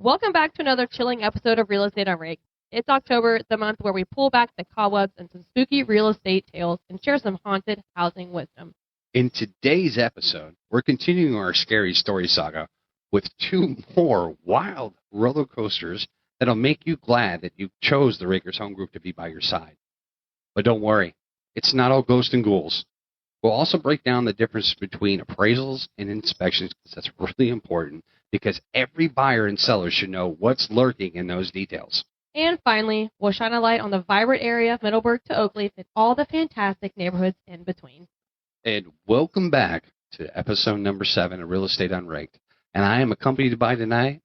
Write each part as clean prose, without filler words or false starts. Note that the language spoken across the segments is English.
Welcome back to another chilling episode of Real Estate UnRaked. It's October, the month where we pull back the cobwebs and some spooky real estate tales and share some haunted housing wisdom. In today's episode, we're continuing our scary story saga with 2 more wild roller coasters that'll make you glad that you chose the Rakers Home Group to be by your side. But don't worry, it's not all ghosts and ghouls. We'll also break down the difference between appraisals and inspections, because that's really important, because every buyer and seller should know what's lurking in those details. And finally, we'll shine a light on the vibrant area of Middleburg to Oakleaf and all the fantastic neighborhoods in between. And welcome back to episode number 7 of Real Estate UnRaked. And I am accompanied by tonight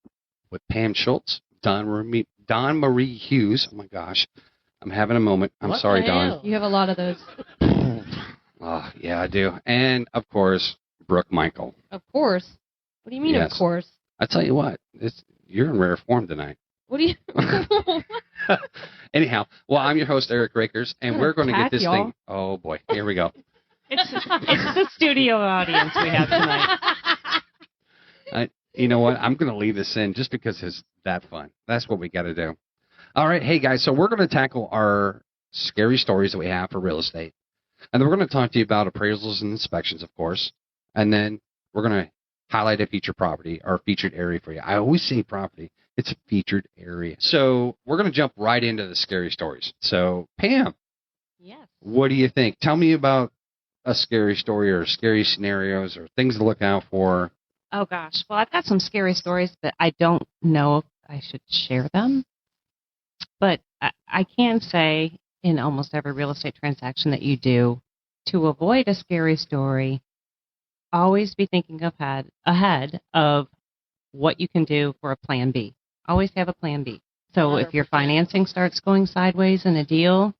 with Pam Schultz, Don Marie Hughes. Oh my gosh, I'm having a moment. I'm sorry, Don. You have a lot of those. Oh, yeah, I do. And, of course, Brooke Michael. Of course. What do you mean, Yes. of course? I tell you what, you're in rare form tonight. What do you... Anyhow, well, I'm your host, Eric Rakers, and we're going to get this y'all. thing. Oh, boy. Here we go. It's the studio audience we have tonight. You know what? I'm going to leave this in just because it's that fun. That's what we got to do. All right. Hey, guys. So we're going to tackle our scary stories that we have for real estate. And then we're going to talk to you about appraisals and inspections, of course. And then we're going to highlight a featured property or featured area for you. I always say property. It's a featured area. So we're going to jump right into the scary stories. So, Pam. Yes. What do you think? Tell me about a scary story or scary scenarios or things to look out for. Oh, gosh. Well, I've got some scary stories, but I don't know if I should share them. But I can say in almost every real estate transaction that you do, to avoid a scary story, always be thinking ahead of what you can do for a plan B. Always have a plan B. So if your 100%. financing starts going sideways in a deal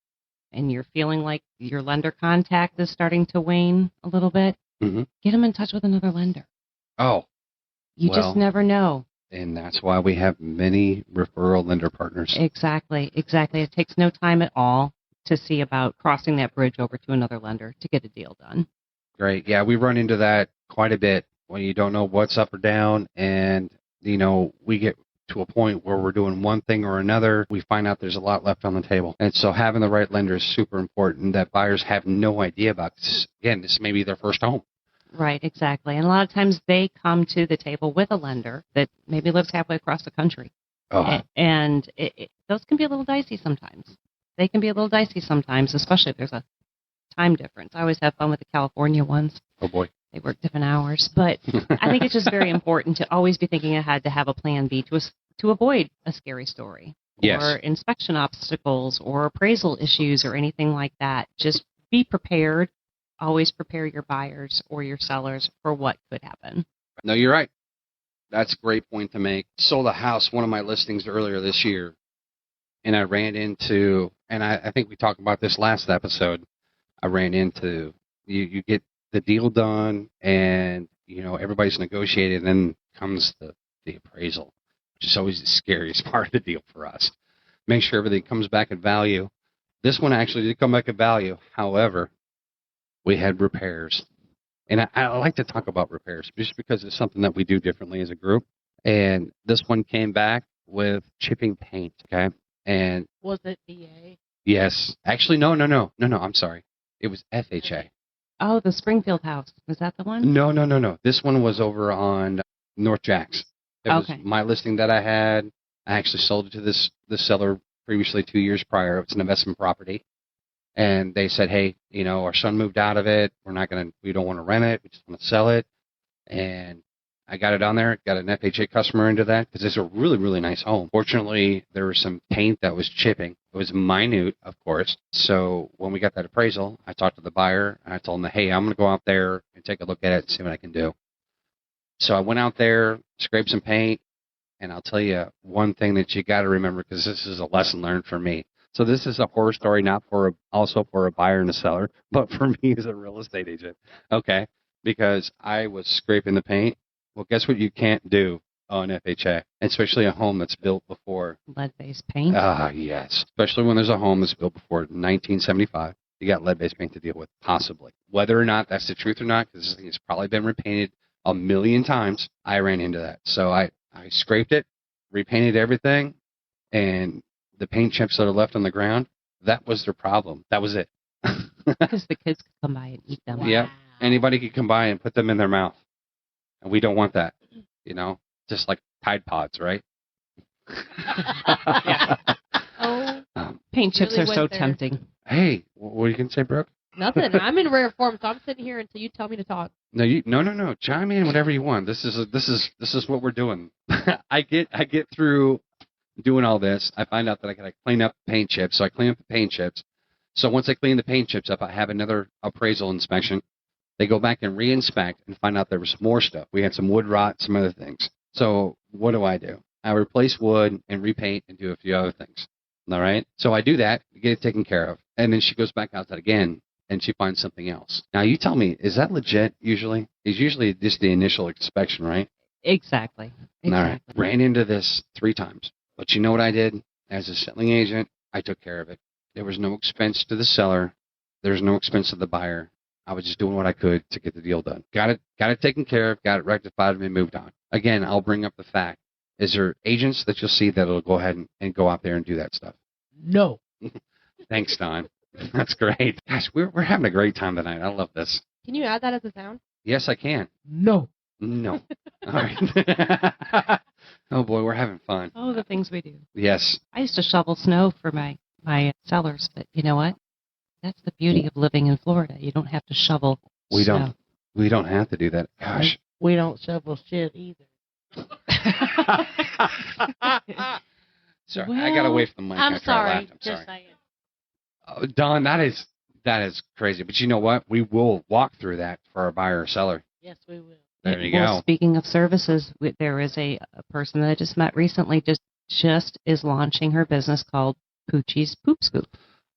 and you're feeling like your lender contact is starting to wane a little bit, get them in touch with another lender. Oh. You just never know. And that's why we have many referral lender partners. Exactly. It takes no time at all to see about crossing that bridge over to another lender to get a deal done. Great. Yeah, we run into that quite a bit when you don't know what's up or down. And, we get to a point where we're doing one thing or another. We find out there's a lot left on the table. And so having the right lender is super important that buyers have no idea about. Again, this may be their first home. Right, exactly. And a lot of times they come to the table with a lender that maybe lives halfway across the country. Oh. And those can be a little dicey sometimes. They can be a little dicey sometimes, especially if there's a time difference. I always have fun with the California ones. Oh, boy. They work different hours. But I think it's just very important to always be thinking ahead to have a plan B to avoid a scary story. Yes. Or inspection obstacles or appraisal issues or anything like that. Just be prepared. Always prepare your buyers or your sellers for what could happen. No, you're right. That's a great point to make. Sold a house, one of my listings earlier this year, and I ran into, and I think we talked about this last episode, I ran into, you get the deal done, and, everybody's negotiated, and then comes the appraisal, which is always the scariest part of the deal for us. Make sure everything comes back at value. This one actually did come back at value. However, we had repairs. And I like to talk about repairs just because it's something that we do differently as a group. And this one came back with chipping paint, okay? And Was it VA? yes. Actually, no. I'm sorry. It was FHA. Oh, the Springfield house. Was that the one? No. This one was over on North Jacks. It was my listing that I had. I actually sold it to this seller previously 2 years prior. It's an investment property. And they said, hey, our son moved out of it. We don't want to rent it. We just want to sell it. And I got it on there, got an FHA customer into that because it's a really, really nice home. Fortunately, there was some paint that was chipping. It was minute, of course. So when we got that appraisal, I talked to the buyer and I told him, hey, I'm going to go out there and take a look at it and see what I can do. So I went out there, scraped some paint, and I'll tell you one thing that you got to remember because this is a lesson learned for me. So this is a horror story, not also for a buyer and a seller, but for me as a real estate agent. Okay, because I was scraping the paint. Well, guess what you can't do on FHA, especially a home that's built before. Lead-based paint. Yes, especially when there's a home that's built before 1975. You got lead-based paint to deal with, possibly. Whether or not that's the truth or not, because this thing has probably been repainted a million times, I ran into that. So I scraped it, repainted everything, and the paint chips that are left on the ground, that was their problem. That was it. Because the kids could come by and eat them. Wow. Yeah. Anybody could come by and put them in their mouth. And we don't want that. Just like Tide Pods, right? Yeah. Paint chips really are so there. Tempting. Hey, what are you going to say, Brooke? Nothing. I'm in rare form, so I'm sitting here until you tell me to talk. No. Chime in whatever you want. This is what we're doing. I get through doing all this. I find out that I gotta clean up the paint chips, so I clean up the paint chips. So once I clean the paint chips up, I have another appraisal inspection. They go back and re-inspect and find out there was more stuff. We had some wood rot, some other things. So what do? I replace wood and repaint and do a few other things. All right. So I do that, get it taken care of, and then she goes back out that again. And she finds something else. Now, you tell me, is that legit usually? It's usually just the initial inspection, right? Exactly. All right. Ran into this 3 times. But you know what I did? As a selling agent, I took care of it. There was no expense to the seller. There was no expense to the buyer. I was just doing what I could to get the deal done. Got it taken care of, got it rectified, and moved on. Again, I'll bring up the fact. Is there agents that you'll see that will go ahead and go out there and do that stuff? No. Thanks, Don. That's great. Gosh, we're having a great time tonight. I love this. Can you add that as a sound? Yes, I can. No. No. All right. Oh, boy, we're having fun. Oh, the things we do. Yes. I used to shovel snow for my sellers, but you know what? That's the beauty of living in Florida. You don't have to shovel snow. We don't have to do that. Gosh. We don't shovel shit either. Sorry, I got away from the mic. I'm sorry. I'm Just sorry. saying. Oh, Don, that is crazy. But you know what? We will walk through that for our buyer or seller. Yes, we will. There you Well, go. speaking of services, there is a person that I just met recently just is launching her business called Poochie's Poop Scoop.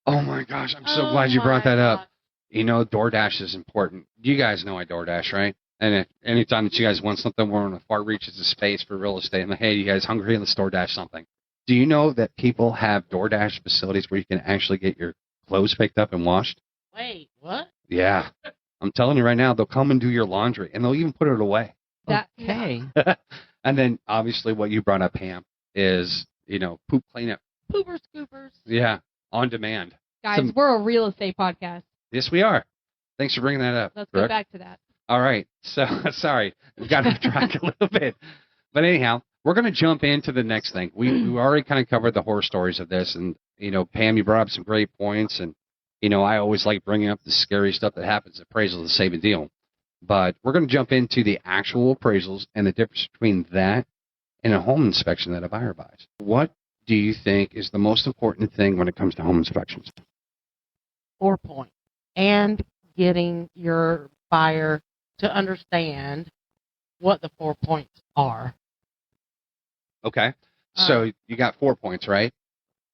Oh, my gosh. I'm so glad you brought that up. DoorDash is important. You guys know I DoorDash, right? And anytime that you guys want something, we're on a far reaches of space for real estate. I'm like, hey, you guys hungry? Let's DoorDash something. Do you know that people have DoorDash facilities where you can actually get your clothes picked up and washed? Wait, what? Yeah. I'm telling you right now, they'll come and do your laundry, and they'll even put it away. Okay. And then, obviously, what you brought up, Pam, is, poop cleanup. Pooper scoopers. Yeah, on demand. Guys, we're a real estate podcast. Yes, we are. Thanks for bringing that up. Let's Brooke. go back to that. All right. So, sorry. We got off track a little bit. But anyhow, we're going to jump into the next thing. We already kind of covered the horror stories of this. And, Pam, you brought up some great points. And, I always like bringing up the scary stuff that happens at appraisals to save a deal. But we're going to jump into the actual appraisals and the difference between that and a home inspection that a buyer buys. What do you think is the most important thing when it comes to home inspections? 4 points. And getting your buyer to understand what the 4 points are. Okay. So you got 4 points, right?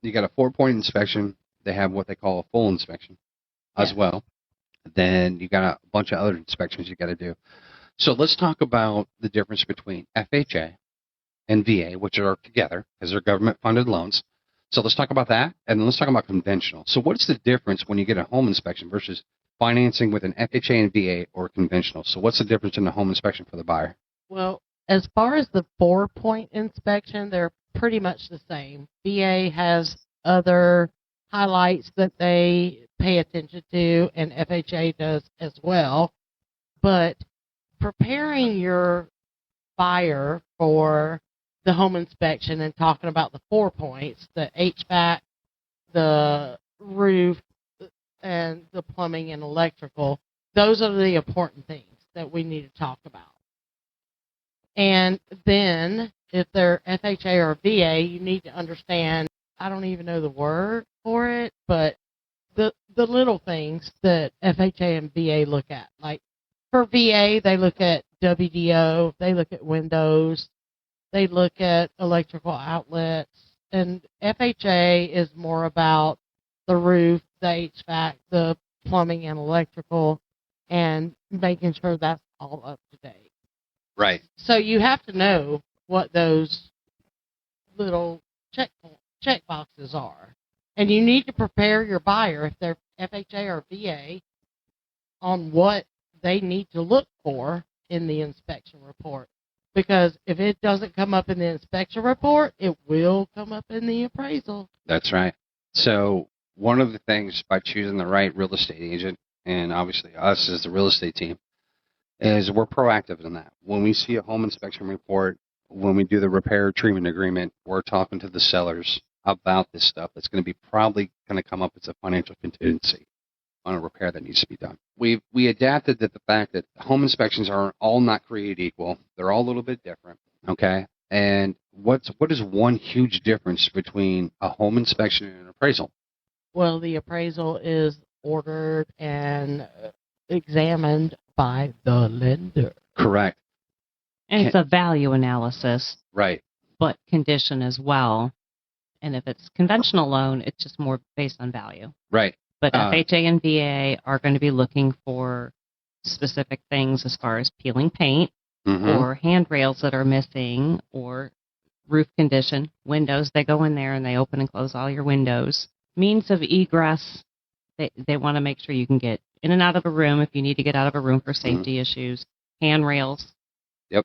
You got a 4-point inspection. They have what they call a full inspection as well. Then you got a bunch of other inspections you got to do. So let's talk about the difference between FHA and VA, which are together because they're government-funded loans. So let's talk about that, and then let's talk about conventional. So what's the difference when you get a home inspection versus financing with an FHA and VA or conventional? So what's the difference in the home inspection for the buyer? Well, as far as the 4-point inspection, they're pretty much the same. VA has other highlights that they pay attention to, and FHA does as well. But preparing your buyer for the home inspection and talking about the 4 points, the HVAC, the roof, and the plumbing and electrical, those are the important things that we need to talk about. And then if they're FHA or VA, you need to understand, I don't even know the word for it, but the little things that FHA and VA look at. Like for VA, they look at WDO, they look at windows, they look at electrical outlets, and FHA is more about the roof, the HVAC, the plumbing and electrical, and making sure that's all up to date. Right. So you have to know what those little check boxes are. And you need to prepare your buyer, if they're FHA or VA, on what they need to look for in the inspection report. Because if it doesn't come up in the inspection report, it will come up in the appraisal. That's right. So one of the things by choosing the right real estate agent, and obviously us as the real estate team, is we're proactive in that. When we see a home inspection report, when we do the repair treatment agreement, we're talking to the sellers about this stuff. That's going to be probably going to come up as a financial contingency on a repair that needs to be done. We adapted to the fact that home inspections are all not created equal. They're all a little bit different. Okay. And what is one huge difference between a home inspection and an appraisal? Well, the appraisal is ordered and examined by the lender. Correct. And it's a value analysis. Right. But condition as well. And if it's conventional loan, it's just more based on value. Right. But FHA and VA are going to be looking for specific things as far as peeling paint or handrails that are missing or roof condition, windows. They go in there and they open and close all your windows. Means of egress, they want to make sure you can get in and out of a room if you need to get out of a room for safety issues, handrails,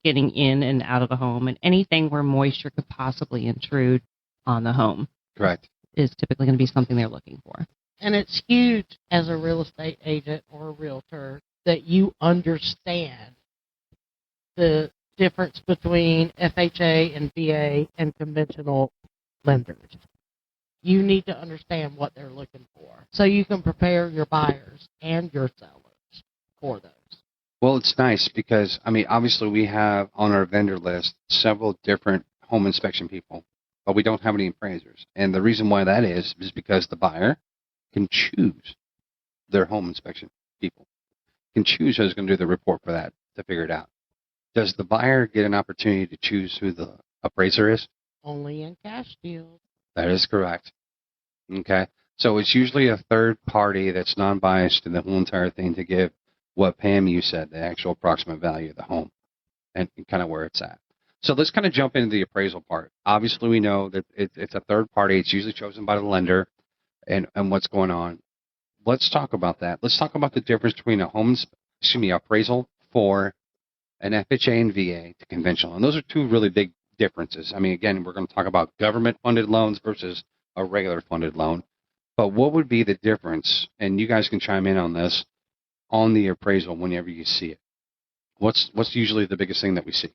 getting in and out of the home, and anything where moisture could possibly intrude on the home. Correct. Is typically going to be something they're looking for. And it's huge as a real estate agent or a realtor that you understand the difference between FHA and VA and conventional lenders. You need to understand what they're looking for so you can prepare your buyers and your sellers for those. Well, it's nice because, I mean, obviously we have on our vendor list several different home inspection people, but we don't have any appraisers. And the reason why that is because the buyer can choose their home inspection people, can choose who's going to do the report for that to figure it out. Does the buyer get an opportunity to choose who the appraiser is? Only in cash deals. That is correct. Okay. So it's usually a third party that's non-biased in the whole entire thing to give what Pam, you said, the actual approximate value of the home and kind of where it's at. So let's kind of jump into the appraisal part. Obviously, we know that it's a third party. It's usually chosen by the lender and what's going on. Let's talk about that. Let's talk about the difference between appraisal for an FHA and VA to conventional. And those are two really big differences. I mean, again, we're going to talk about government-funded loans versus a regular funded loan. But what would be the difference, and you guys can chime in on this, on the appraisal whenever you see it? What's usually the biggest thing that we see?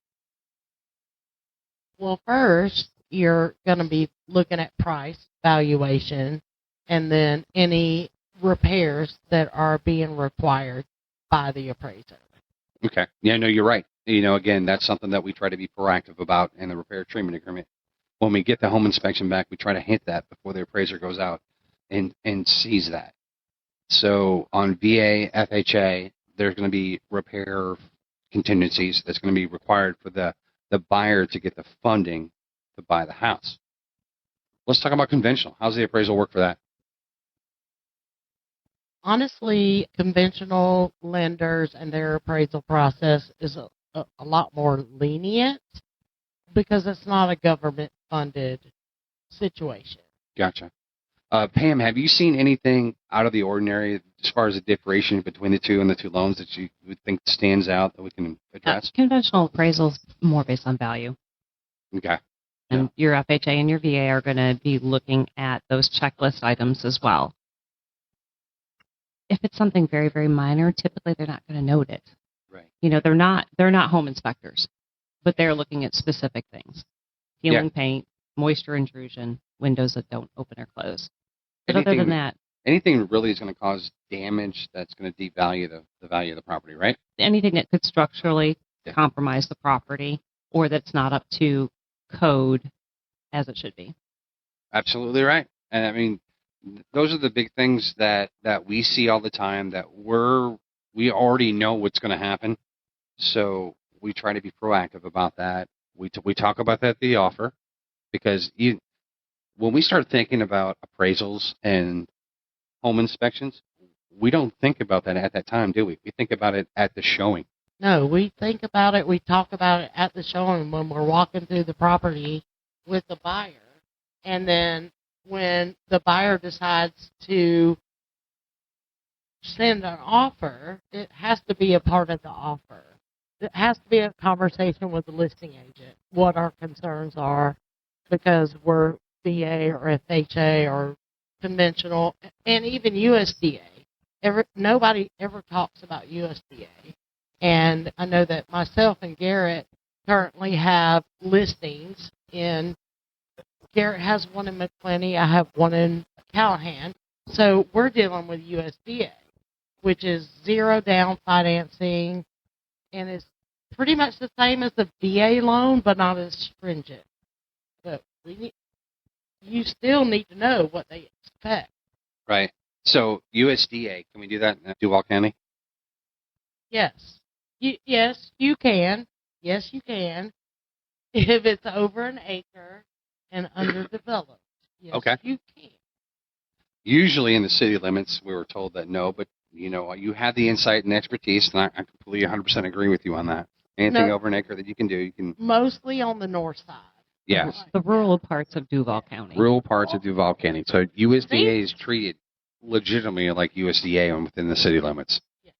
Well, first, you're going to be looking at price, valuation, and then any repairs that are being required by the appraiser. Okay. Yeah, no, you're right. You know, again, that's something that we try to be proactive about in the repair treatment agreement. When we get the home inspection back, we try to hit that before the appraiser goes out and sees that. So on VA, FHA, there's going to be repair contingencies that's going to be required for the buyer to get the funding to buy the house. Let's talk about conventional. How's the appraisal work for that? Honestly, conventional lenders and their appraisal process is a lot more lenient because it's not a government-funded situation. Gotcha. Pam, have you seen anything out of the ordinary as far as the differentiation between the two and the two loans that you would think stands out that we can address? Conventional appraisals more based on value. Okay. And your FHA and your VA are going to be looking at those checklist items as well. If it's something very, very minor, typically they're not going to note it. Right. You know, they're not home inspectors, but they're looking at specific things. Peeling paint, moisture intrusion, windows that don't open or close. But other than that, anything really is going to cause damage that's going to devalue the value of the property, right? Anything that could structurally compromise the property or that's not up to code as it should be. Absolutely right. And I mean, those are the big things that we see all the time that we already know what's going to happen. So we try to be proactive about that. We talk about that at the offer because when we start thinking about appraisals and home inspections, we don't think about that at that time, do we? We think about it at the showing. No, we think about it, we talk about it at the showing when we're walking through the property with the buyer. And then when the buyer decides to send an offer, it has to be a part of the offer it has to be a conversation with the listing agent, what our concerns are, because we're VA or FHA or conventional, and even USDA. Nobody ever talks about USDA. And I know that myself and Garrett currently have listings in, Garrett has one in McClenny, I have one in Callahan. So we're dealing with USDA, which is zero down financing, and it's pretty much the same as the VA loan, but not as stringent. But you still need to know what they expect. Right. So USDA, can we do that in Duval County? Yes. Yes, you can. Yes, you can. If it's over an acre and underdeveloped. Yes, okay. You can. Usually in the city limits, we were told that no, but you have the insight and expertise, and I completely 100% agree with you on that. Anything over an acre that you can do, you can. Mostly on the north side. Yes. The rural parts of Duval County. Rural parts of Duval County. So USDA is treated legitimately like USDA within the city limits. Yeah.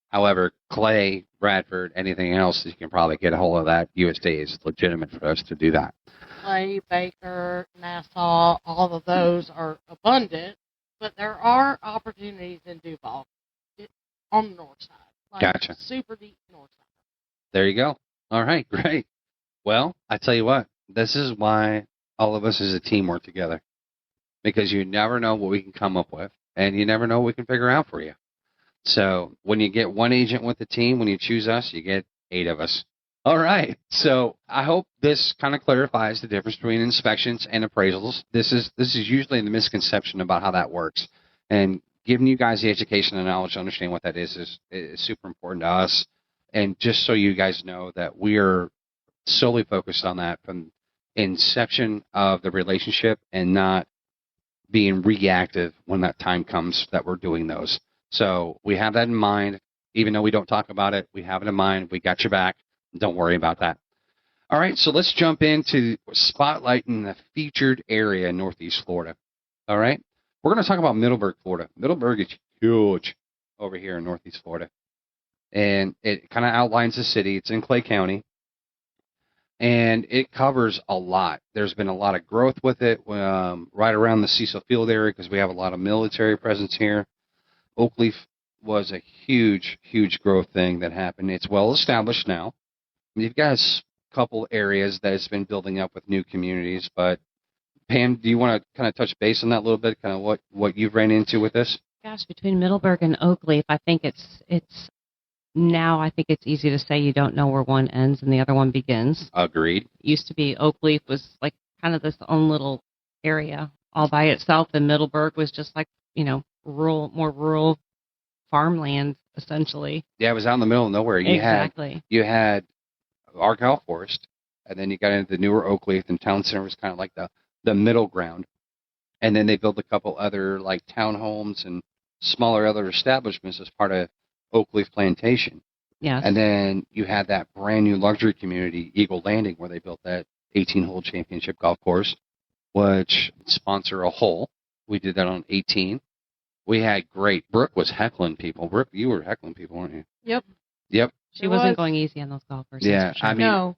However, Clay, Bradford, anything else, you can probably get a hold of that. USDA is legitimate for us to do that. Clay, Baker, Nassau, all of those are abundant, but there are opportunities in Duval on the north side. Like gotcha. Super deep north side. There you go. All right, great. Well, I tell you what, this is why all of us as a team work together, because you never know what we can come up with, and you never know what we can figure out for you. So when you get one agent with the team, when you choose us, you get 8 of us. All right. So I hope this kind of clarifies the difference between inspections and appraisals. This is usually the misconception about how that works, and giving you guys the education and knowledge to understand what that is super important to us. And just so you guys know that we are solely focused on that from inception of the relationship and not being reactive when that time comes that we're doing those. So we have that in mind. Even though we don't talk about it, we have it in mind. We got your back. Don't worry about that. All right, so let's jump into spotlighting the featured area in Northeast Florida. All right, we're going to talk about Middleburg, Florida. Middleburg is huge over here in Northeast Florida. And it kind of outlines the city. It's in Clay County. And it covers a lot. There's been a lot of growth with it right around the Cecil Field area because we have a lot of military presence here. Oakleaf was a huge, huge growth thing that happened. It's well established now. You've got a couple areas that it's been building up with new communities. But, Pam, do you want to kind of touch base on that a little bit, kind of what you've ran into with this? Gosh, between Middleburg and Oakleaf, I think it's easy to say you don't know where one ends and the other one begins. Agreed. It used to be Oakleaf was like kind of this own little area all by itself, and Middleburg was just like, more rural farmland, essentially. Yeah, it was out in the middle of nowhere. You had our golf forest, and then you got into the newer Oakleaf, and Town Center was kind of like the middle ground. And then they built a couple other like townhomes and smaller other establishments as part of Oakleaf Plantation. Yes. And then you had that brand new luxury community, Eagle Landing, where they built that 18-hole championship golf course, which sponsor a hole. We did that on 18. We had great. Brooke was heckling people. Brooke, you were heckling people, weren't you? Yep. She wasn't going easy on those golfers. Yeah, sure. I mean,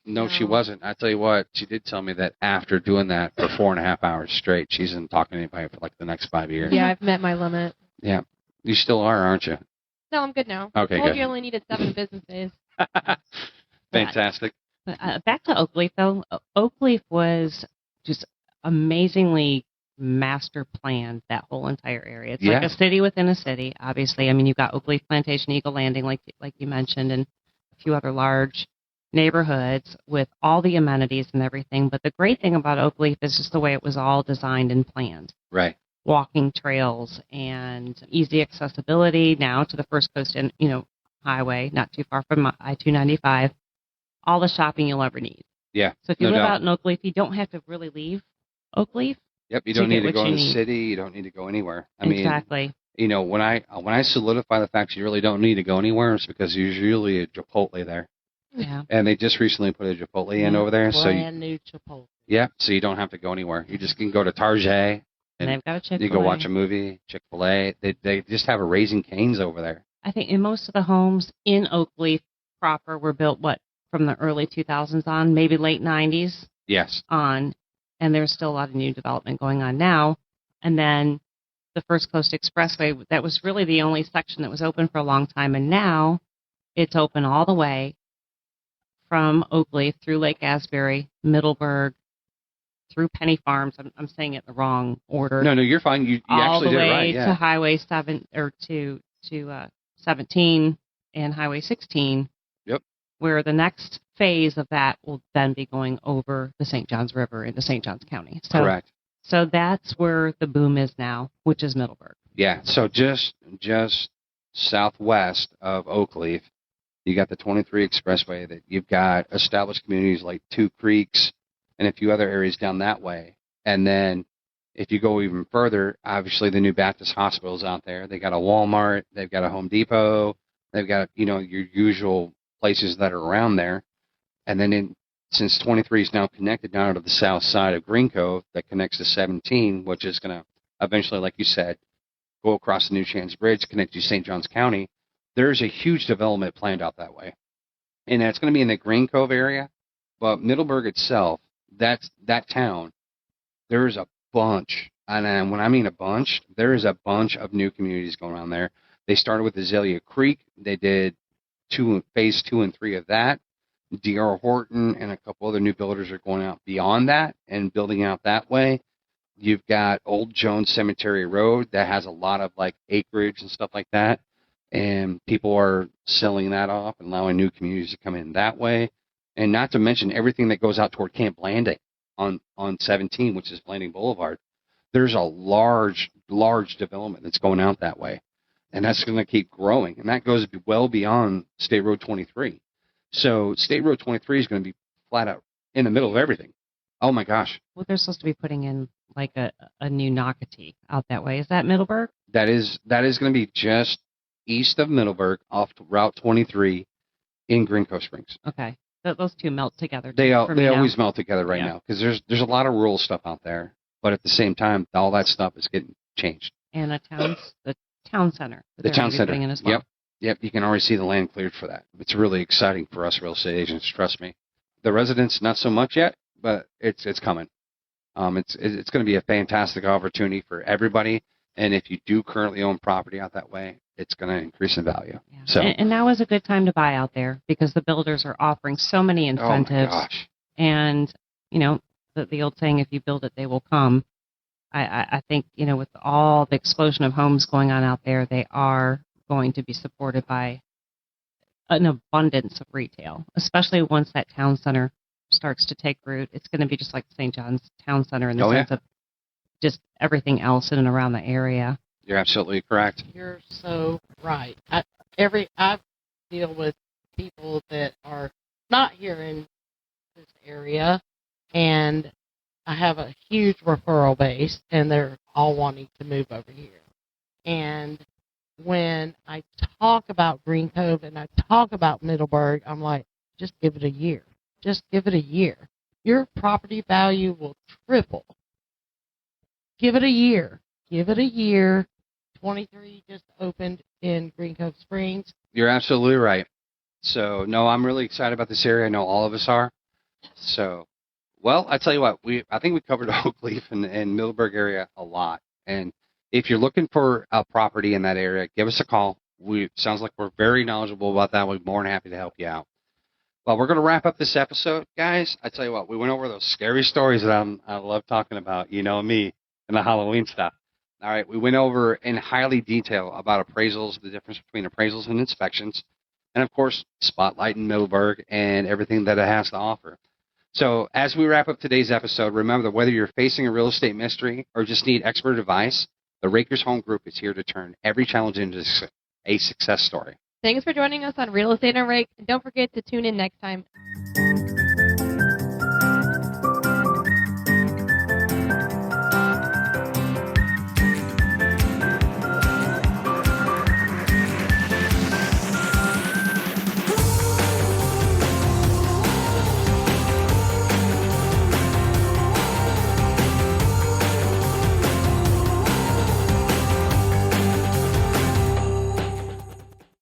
no, she wasn't. I tell you what, she did tell me that after doing that for 4.5 hours straight, she isn't talking to anybody for like the next 5 years. Yeah, I've met my limit. Yeah. You still are, aren't you? No, I'm good now. Okay, I told good. you only needed 7 business days. Fantastic. Back to Oakleaf, though. Oakleaf was just amazingly master planned, that whole entire area. It's like a city within a city, obviously. I mean, you've got Oakleaf Plantation, Eagle Landing, like you mentioned, and a few other large neighborhoods with all the amenities and everything. But the great thing about Oakleaf is just the way it was all designed and planned. Right. Walking trails and easy accessibility now to the First Coast highway, not too far from I-295. All the shopping you'll ever need. Yeah. So if you live out in Oakleaf, you don't have to really leave Oakleaf. Yep. You don't need to go in the city. You don't need to go anywhere. Exactly. When I solidify the fact you really don't need to go anywhere, it's because there's usually a Chipotle there. Yeah. And they just recently put a Chipotle in over there. Brand new Chipotle. Yeah. So you don't have to go anywhere. You just can go to Target. And they've got a Chick-fil-A. You go watch a movie, Chick-fil-A. They just have a Raising Cane's over there. I think in most of the homes in Oakleaf proper were built, from the early 2000s on, maybe late 90s Yes. on, and there's still a lot of new development going on now. And then the First Coast Expressway, that was really the only section that was open for a long time, and now it's open all the way from Oakleaf through Lake Asbury, Middleburg, through Penny Farms. I'm saying it in the wrong order. No, you're fine. You actually did it right. All the way Yeah. to Highway 7 or to 17 and Highway 16. Yep. Where the next phase of that will then be going over the St. Johns River into St. Johns County. So, correct. So that's where the boom is now, which is Middleburg. Yeah. So just southwest of Oakleaf, you got the 23 Expressway. That you've got established communities like Two Creeks and a few other areas down that way. And then if you go even further, obviously the new Baptist hospitals out there. They got a Walmart, they've got a Home Depot, they've got, your usual places that are around there. And then since 23 is now connected down to the south side of Green Cove, that connects to 17, which is going to eventually, like you said, go across the New Shands Bridge, connect to St. Johns County. There's a huge development planned out that way. And that's going to be in the Green Cove area. But Middleburg itself, that town, there's a bunch. And when I mean a bunch, there is a bunch of new communities going on there. They started with Azalea Creek. They did phase 2 and 3 of that. D.R. Horton and a couple other new builders are going out beyond that and building out that way. You've got Old Jones Cemetery Road that has a lot of like acreage and stuff like that. And people are selling that off and allowing new communities to come in that way. And not to mention everything that goes out toward Camp Landing on 17, which is Landing Boulevard. There's a large development that's going out that way. And that's going to keep growing. And that goes well beyond State Road 23. So State Road 23 is going to be flat out in the middle of everything. Oh, my gosh. Well, they're supposed to be putting in like a new Nocatee out that way. Is that Middleburg? That is going to be just east of Middleburg off Route 23 in Green Cove Springs. Okay. Those two melt together. They always melt together right now because there's a lot of rural stuff out there. But at the same time, all that stuff is getting changed. And the town center. The town center. In as well. Yep. You can already see the land cleared for that. It's really exciting for us real estate agents. Trust me. The residents, not so much yet, but it's coming. It's going to be a fantastic opportunity for everybody. And if you do currently own property out that way, it's going to increase in value. Yeah. So and now is a good time to buy out there because the builders are offering so many incentives. Oh my gosh. And the old saying, if you build it, they will come. I think, with all the explosion of homes going on out there, they are going to be supported by an abundance of retail, especially once that town center starts to take root. It's going to be just like St. John's Town Center in the sense of just everything else in and around the area. You're absolutely correct. You're so right. I deal with people that are not here in this area, and I have a huge referral base, and they're all wanting to move over here. And when I talk about Green Cove and I talk about Middleburg, I'm like, just give it a year. Just give it a year. Your property value will triple. Give it a year. Give it a year. 23 just opened in Green Cove Springs. You're absolutely right. So, no, I'm really excited about this area. I know all of us are. So, well, I tell you what, I think we covered Oakleaf and Middleburg area a lot. And if you're looking for a property in that area, give us a call. Sounds like we're very knowledgeable about that. We're more than happy to help you out. Well, we're going to wrap up this episode, guys. I tell you what, we went over those scary stories that I love talking about, me, and the Halloween stuff. All right, we went over in highly detail about appraisals, the difference between appraisals and inspections, and, of course, spotlighting Middleburg and everything that it has to offer. So as we wrap up today's episode, remember that whether you're facing a real estate mystery or just need expert advice, the Rakers Home Group is here to turn every challenge into a success story. Thanks for joining us on Real Estate UnRaked, and don't forget to tune in next time.